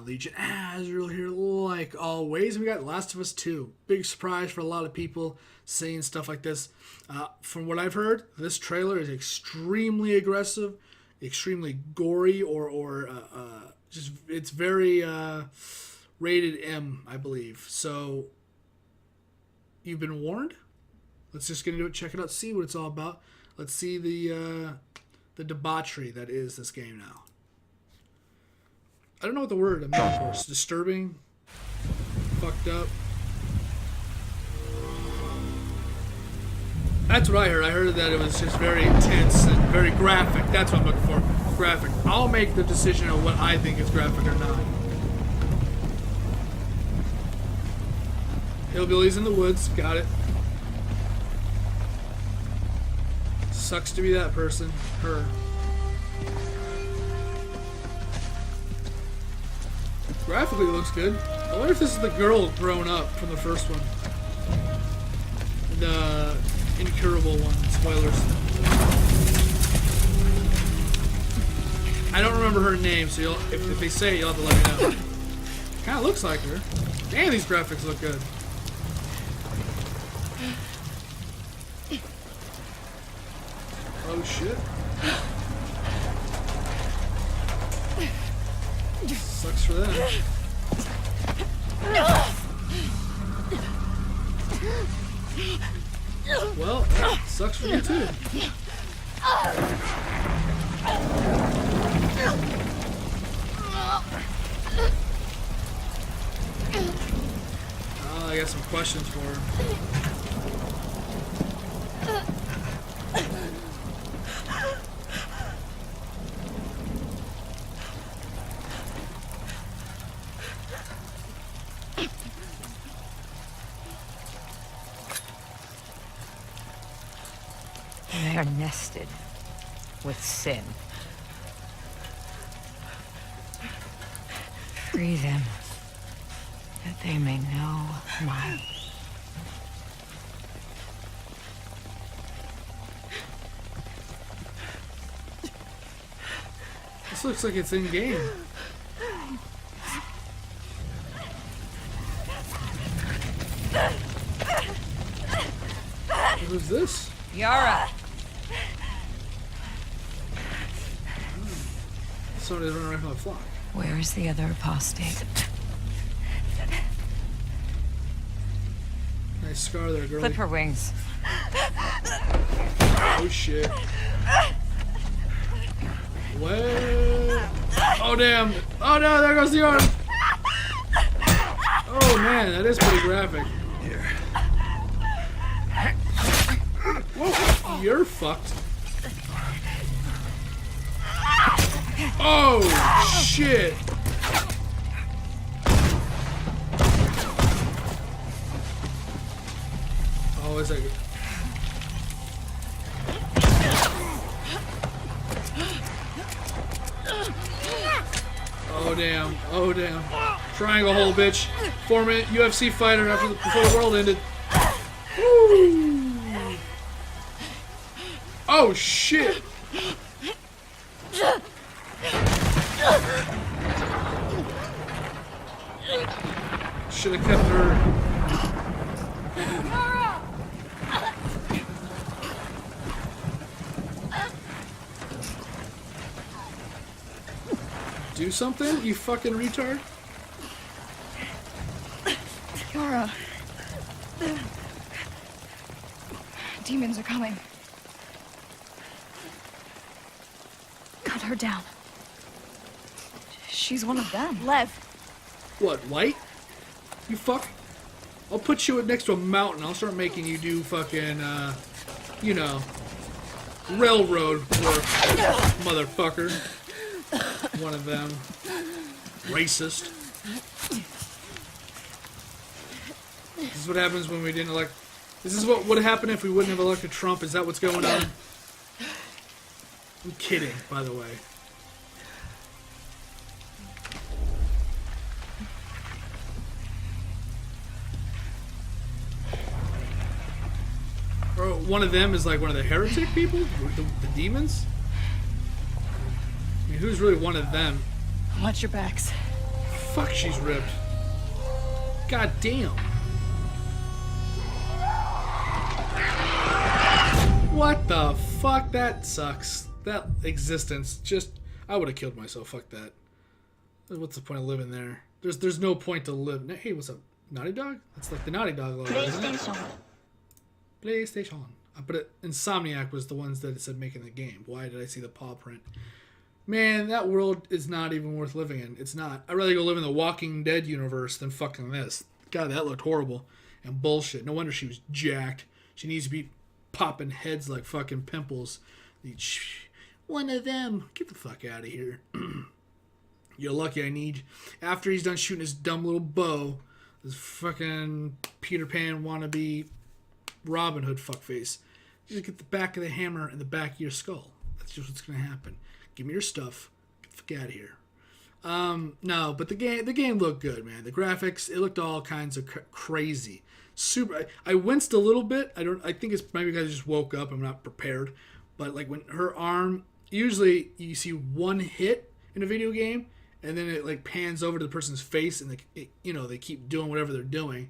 Legion Azrael here, like always. We got Last of Us 2. Big surprise for a lot of people saying stuff like this. From what I've heard, this trailer is extremely aggressive, extremely gory, or just it's very rated M, I believe. So you've been warned. Let's just get into it, check it out, see what it's all about. Let's see the debauchery that is this game now. I don't know what the word I'm looking for. It's disturbing, fucked up. That's what I heard. I heard that it was just very intense and very graphic. That's what I'm looking for. Graphic. I'll make the decision of what I think is graphic or not. Hillbillies in the woods. Got it. Sucks to be that person. Her. Graphically it looks good. I wonder if this is the girl grown up from the first one. The incurable one. Spoilers. I don't remember her name, so if they say it, you'll have to let me know. Kinda looks like her. Damn, these graphics look good. Oh shit. Sucks for them. Well, sucks for you too. Oh, I got some questions for her. They are nested with sin. Free them, that they may know my... This looks like it's in game. Who's this? Yara! Somebody's running around from the flock. Where is the other apostate? Nice scar there, girl. Clip her wings. Oh shit. What? Oh damn. Oh no, there goes the arm. Oh man, that is pretty graphic. Here. Whoa, you're fucked. Oh shit. Oh, is that good? Oh damn, oh damn. Triangle hole, bitch. 4-minute UFC fighter before the world ended. Woo. Oh shit. Should have kept her. Do something, you fucking retard. Yara. Demons are coming. Cut her down. She's one of them. Lev. What, white? You fuck? I'll put you next to a mountain. I'll start making you do fucking, you know, railroad work, motherfucker. One of them. Racist. This is what happens when we didn't elect... This is what would happen if we wouldn't have elected Trump. Is that what's going on? I'm kidding, by the way. Or one of them is like one of the heretic people? The demons? I mean, who's really one of them? Watch your backs. fuck, she's ripped. God damn. What the fuck? That sucks. That existence just... I would have killed myself. Fuck that. What's the point of living there? There's no point to live. Hey, what's up? Naughty Dog? That's like the Naughty Dog logo. PlayStation. PlayStation. But Insomniac was the ones that said making the game. Why did I see the paw print? Man, that world is not even worth living in. It's not. I'd rather go live in the Walking Dead universe than fucking this. God, that looked horrible and bullshit. No wonder she was jacked. She needs to be popping heads like fucking pimples. One of them. Get the fuck out of here. You're lucky I need... After he's done shooting his dumb little bow, this fucking Peter Pan wannabe Robin Hood fuckface, just get the back of the hammer in the back of your skull. That's just what's going to happen. Give me your stuff. Get the fuck out of here. No, but the game looked good, man. The graphics, it looked all kinds of crazy. Super. I winced a little bit. I think it's maybe because I just woke up. I'm not prepared. But like when her arm, usually you see one hit in a video game, and then it like pans over to the person's face, and they keep doing whatever they're doing,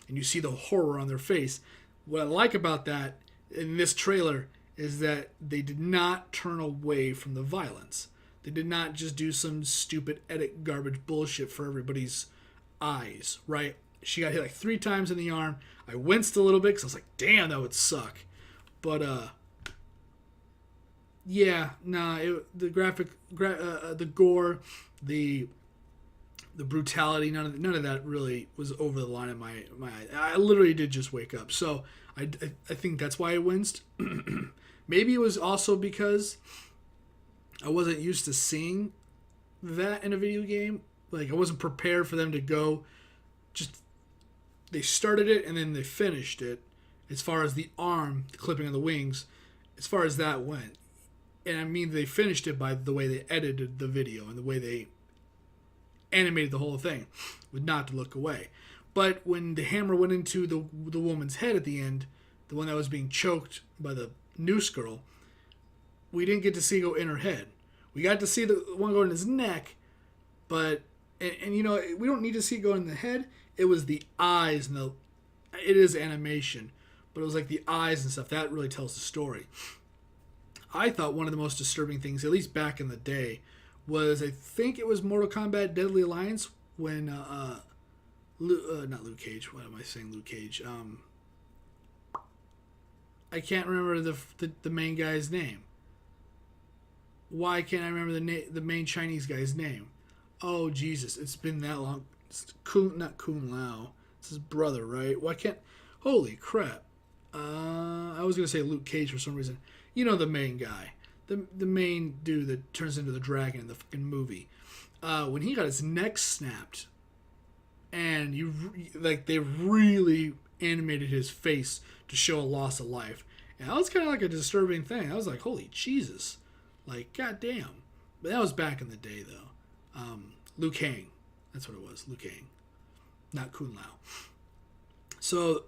and you see the horror on their face. What I like about that in this trailer is that they did not turn away from the violence. They did not just do some stupid edit garbage bullshit for everybody's eyes, right? She got hit like 3 times in the arm. I winced a little bit because I was like, damn, that would suck. But, yeah, nah, the gore, the brutality, none of that really was over the line in my eye. I literally did just wake up. So I think that's why I winced. Maybe it was also because I wasn't used to seeing that in a video game. Like, I wasn't prepared for them to go they started it and then they finished it as far as the arm, the clipping of the wings, as far as that went. And I mean, they finished it by the way they edited the video and the way they animated the whole thing, with not to look away. But when the hammer went into the woman's head at the end, the one that was being choked by the noose girl, we didn't get to see it go in her head. We got to see the one go in his neck, but and you know, we don't need to see it go in the head. It was the eyes and it is animation, but it was like the eyes and stuff that really tells the story. I thought one of the most disturbing things, at least back in the day, was I think it was Mortal Kombat Deadly Alliance when not Luke Cage. What am I saying? Luke Cage. I can't remember the main guy's name. Why can't I remember the main Chinese guy's name? Oh Jesus, it's been that long. It's not Kun Lao. It's his brother, right? Why can't? Holy crap! I was gonna say Luke Cage for some reason. You know, the main guy, the main dude that turns into the dragon in the fucking movie. When he got his neck snapped, and they really animated his face to show a loss of life, and that was kind of like a disturbing thing. I was like, holy Jesus, like goddamn. But that was back in the day, though. Liu Kang, that's what it was, Liu Kang, not Kun Lao. So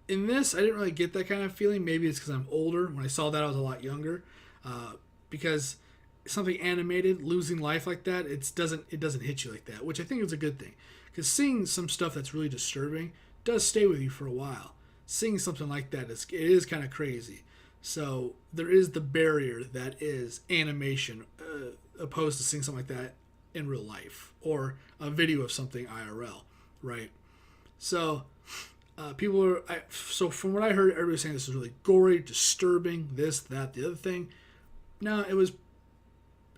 in this, I didn't really get that kind of feeling. Maybe it's because I'm older. When I saw that, I was a lot younger. Because something animated, losing life like that, it doesn't hit you like that, which I think is a good thing. Because seeing some stuff that's really disturbing does stay with you for a while. Seeing something like that it is kind of crazy. So there is the barrier that is animation, opposed to seeing something like that in real life or a video of something IRL, right? So so from what I heard, everybody's saying this is really gory, disturbing, this, that, the other thing. No, it was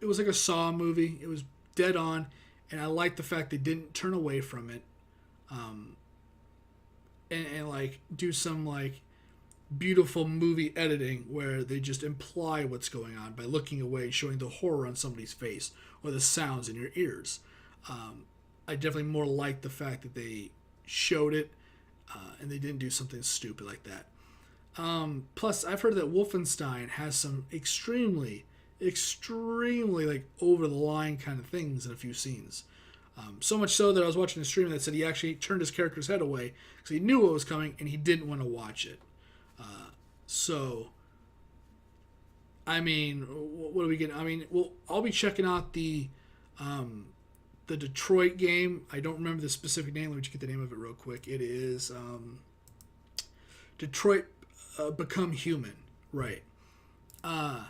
like a Saw movie. It was dead on, and I like the fact they didn't turn away from it, and like do some like beautiful movie editing where they just imply what's going on by looking away, showing the horror on somebody's face or the sounds in your ears. I definitely more like the fact that they showed it and they didn't do something stupid like that. Plus, I've heard that Wolfenstein has some extremely like over the line kind of things in a few scenes. So much so that I was watching a stream that said he actually turned his character's head away because he knew what was coming and he didn't want to watch it. So, I mean, what are we getting? I mean, well, I'll be checking out the the Detroit game. I don't remember the specific name. Let me just get the name of it real quick. It is Detroit Become Human. Right. And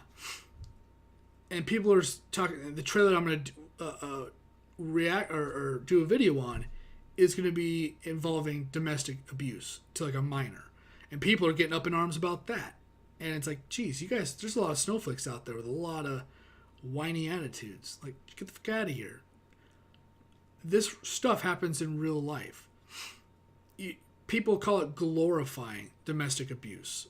people are talking. The trailer I'm going to react or do a video on is going to be involving domestic abuse to like a minor, and people are getting up in arms about that. And it's like, geez, you guys, there's a lot of snowflakes out there with a lot of whiny attitudes. Like, get the fuck out of here. This stuff happens in real life. People call it glorifying domestic abuse.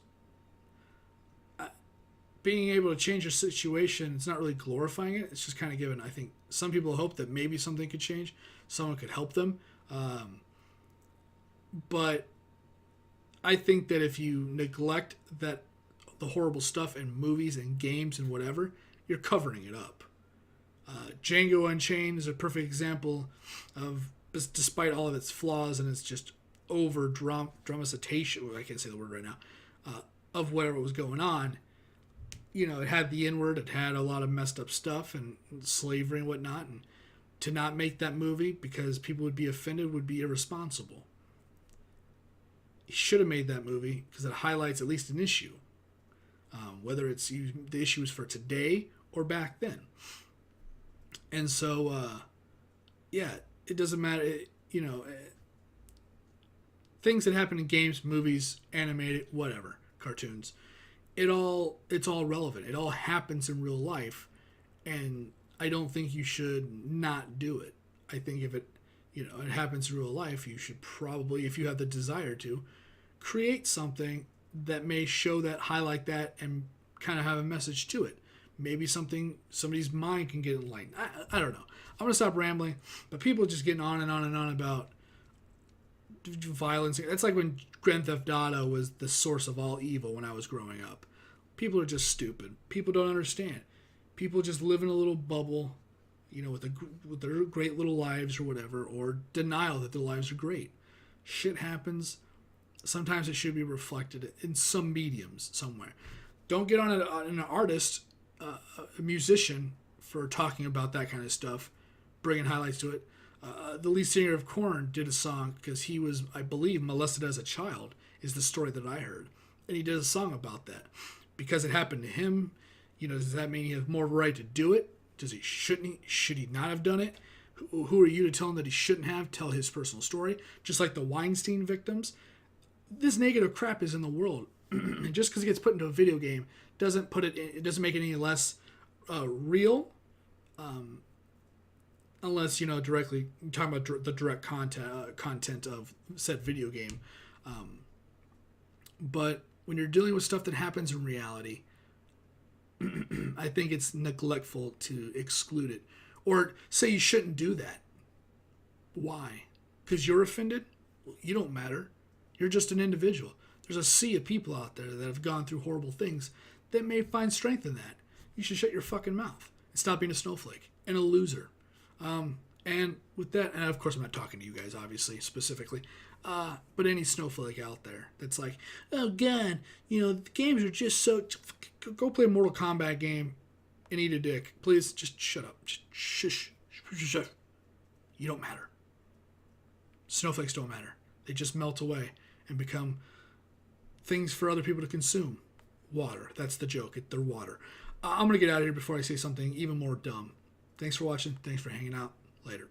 Being able to change your situation, it's not really glorifying it. It's just kind of giving, I think, some people hope that maybe something could change. Someone could help them. But I think that if you neglect the horrible stuff in movies and games and whatever, you're covering it up. Django Unchained is a perfect example of, despite all of its flaws and its just over dramatization, I can't say the word right now, of whatever was going on. You know, it had the N-word, it had a lot of messed up stuff and slavery and whatnot, and to not make that movie because people would be offended would be irresponsible. He should have made that movie because it highlights at least an issue, whether it's the issue is for today or back then. And so, yeah, it doesn't matter. Things that happen in games, movies, animated, whatever, cartoons. It's all relevant. It all happens in real life, and I don't think you should not do it. I think if it happens in real life, you should probably, if you have the desire to, create something that may show that, highlight that, and kind of have a message to it. Maybe somebody's mind can get enlightened. I don't know. I'm going to stop rambling, but people just getting on and on and on about violence. It's like when Grand Theft Auto was the source of all evil when I was growing up. People are just stupid. People don't understand. People just live in a little bubble, with their great little lives or whatever, or denial that their lives are great. Shit happens. Sometimes it should be reflected in some mediums somewhere. Don't get on an artist, a musician, for talking about that kind of stuff, bringing highlights to it. The lead singer of Korn did a song because he was, I believe, molested as a child, is the story that I heard. And he did a song about that. Because it happened to him, does that mean he has more right to do it? Should he not have done it? Who are you to tell him that he shouldn't have? Tell his personal story. Just like the Weinstein victims. This negative crap is in the world. And just because it gets put into a video game doesn't make it any less real. Unless, directly talking about the direct content of said video game. But when you're dealing with stuff that happens in reality, I think it's neglectful to exclude it. Or say you shouldn't do that. Why? Because you're offended? Well, you don't matter. You're just an individual. There's a sea of people out there that have gone through horrible things that may find strength in that. You should shut your fucking mouth and stop being a snowflake and a loser. And with that, and of course I'm not talking to you guys, obviously, specifically, but any snowflake out there that's like, oh God, the games are just so... Go play a Mortal Kombat game and eat a dick. Please, just shut up. Just shush. You don't matter. Snowflakes don't matter. They just melt away and become things for other people to consume. Water. That's the joke. They're water. I'm going to get out of here before I say something even more dumb. Thanks for watching. Thanks for hanging out. Later.